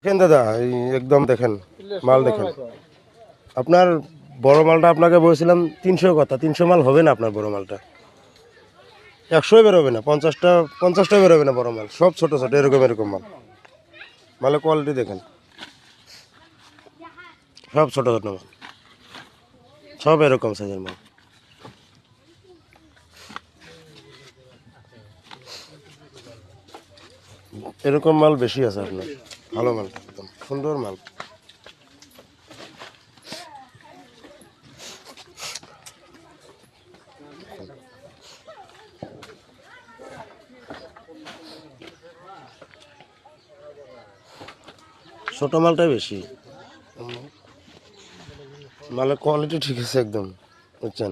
দেখেন দাদা, এই একদম দেখেন মাল দেখেন। আপনার বড় মালটা আপনাকে বলেছিলাম 300 কথা, 300 মাল হবে না আপনার বড় মালটা। 100 বেরোবে না, 50টা বেরোবে না বড় মাল, সব ছোট ছোট এরকম এরকম মাল। মালের কোয়ালিটি দেখেন, সব ছোট ছোট মাল, সব এরকম সাইজের মাল। এরকম মাল বেশি আছে আপনার, ভালো মাল, একদম সুন্দর মাল। ছোট মালটাই বেশি, মালের কোয়ালিটি ঠিক আছে একদম, বুঝছেন।